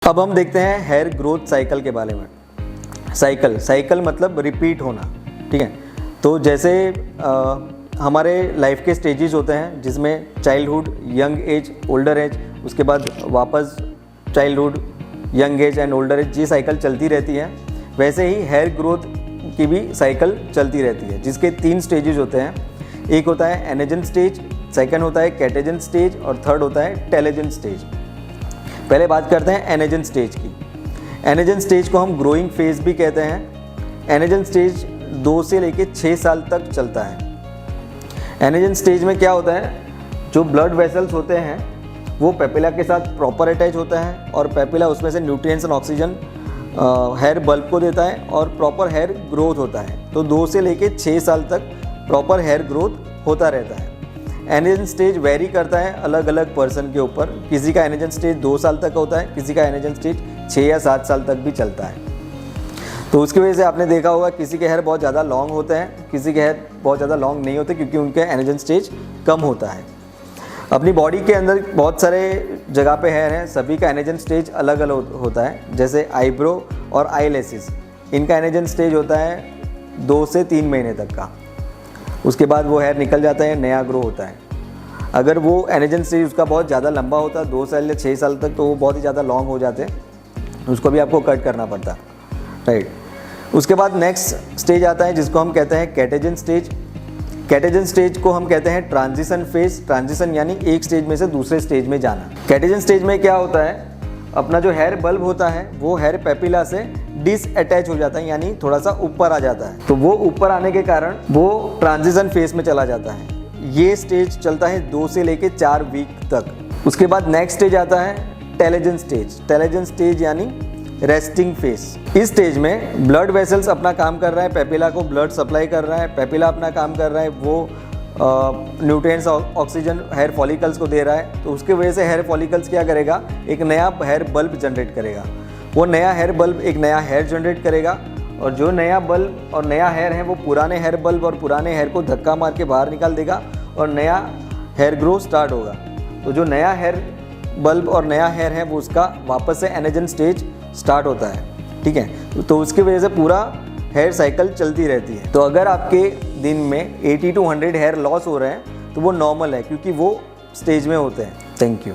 अब हम देखते हैं हेयर ग्रोथ साइकिल के बारे में। साइकिल मतलब रिपीट होना, ठीक है। तो जैसे हमारे लाइफ के स्टेजेस होते हैं जिसमें childhood, young age, older age, उसके बाद वापस childhood, young age and older age, ये साइकिल चलती रहती है। वैसे ही हेयर ग्रोथ की भी साइकिल चलती रहती है, जिसके 3 स्टेजेस होते हैं। एक होता है एनेजन स्टेज, सेकंड होता है कैटेजन स्टेज और थर्ड होता है टेलेजन स्टेज। पहले बात करते हैं एनेजन स्टेज की। एनेजन स्टेज को हम ग्रोइंग फेज भी कहते हैं। एनेजन स्टेज 2 से लेकर 6 साल तक चलता है। एनेजन स्टेज में क्या होता है, जो ब्लड वेसल्स होते हैं वो पेपिला के साथ प्रॉपर अटैच होता है और पेपिला उसमें से nutrients and oxygen hair bulb को देता है और प्रॉपर हेयर ग्रोथ होता है। तो 2 से लेकर 6 साल तक प्रॉपर हेयर ग्रोथ होता रहता है। एनेजन स्टेज वेरी करता है अलग अलग पर्सन के ऊपर। किसी का एनेजन स्टेज 2 साल तक होता है, किसी का एनेजन स्टेज 6 या 7 साल तक भी चलता है। तो उसकी वजह से आपने देखा होगा किसी के हेयर बहुत ज़्यादा लॉन्ग होते हैं, किसी के हेयर बहुत ज़्यादा लॉन्ग नहीं होते, क्योंकि उनके एनेजन स्टेज कम होता है। अपनी बॉडी के अंदर बहुत सारे जगह पे हेयर हैं, सभी का एनेजन स्टेज अलग अलग होता है। जैसे आईब्रो और आईलैशेस, इनका एनेजन स्टेज होता है 2 से 3 महीने तक का। उसके बाद वो हेयर निकल जाता है, नया ग्रो होता है। अगर वो एनेजन स्टेज उसका बहुत ज़्यादा लंबा होता है 2 साल या 6 साल तक, तो वो बहुत ही ज़्यादा लॉन्ग हो जाते हैं, उसको भी आपको कट करना पड़ता, राइट। उसके बाद नेक्स्ट स्टेज आता है जिसको हम कहते हैं कैटेजन स्टेज। कैटेजन स्टेज को हम कहते हैं ट्रांजिशन फेज। ट्रांजिशन यानी एक स्टेज में से दूसरे स्टेज में जाना। कैटेजन स्टेज में क्या होता है, अपना जो हेयर बल्ब होता है वो हेयर पेपिला से डिसअटैच हो जाता है, यानी थोड़ा सा ऊपर आ जाता है। तो वो ऊपर आने के कारण वो ट्रांजिशन फेज में चला जाता है। ये स्टेज चलता है 2 से लेकर 4 वीक तक। उसके बाद नेक्स्ट स्टेज आता है टेलेजन स्टेज। टेलेजन स्टेज यानी रेस्टिंग फेज। इस स्टेज में ब्लड वेसल्स अपना काम कर रहा है, पेपिला को ब्लड सप्लाई कर रहा है, पेपिला अपना काम कर रहा है, वो न्यूट्रिएंट्स ऑक्सीजन हेयर फॉलिकल्स को दे रहा है। तो उसके वजह से हेयर फॉलिकल्स क्या करेगा, एक नया हेयर बल्ब जनरेट करेगा। वो नया हेयर बल्ब एक नया हेयर जनरेट करेगा और जो नया बल्ब और नया हेयर है वो पुराने हेयर बल्ब और पुराने हेयर को धक्का मार के बाहर निकाल देगा और नया हेयर ग्रो स्टार्ट होगा। तो जो नया हेयर बल्ब और नया हेयर है वो उसका वापस से एनेजन स्टेज स्टार्ट होता है, ठीक है। तो उसकी वजह से पूरा हेयर साइकिल चलती रहती है। तो अगर आपके दिन में 80 to 100 हेयर लॉस हो रहे हैं तो वो नॉर्मल है, क्योंकि वो स्टेज में होते हैं। Thank you.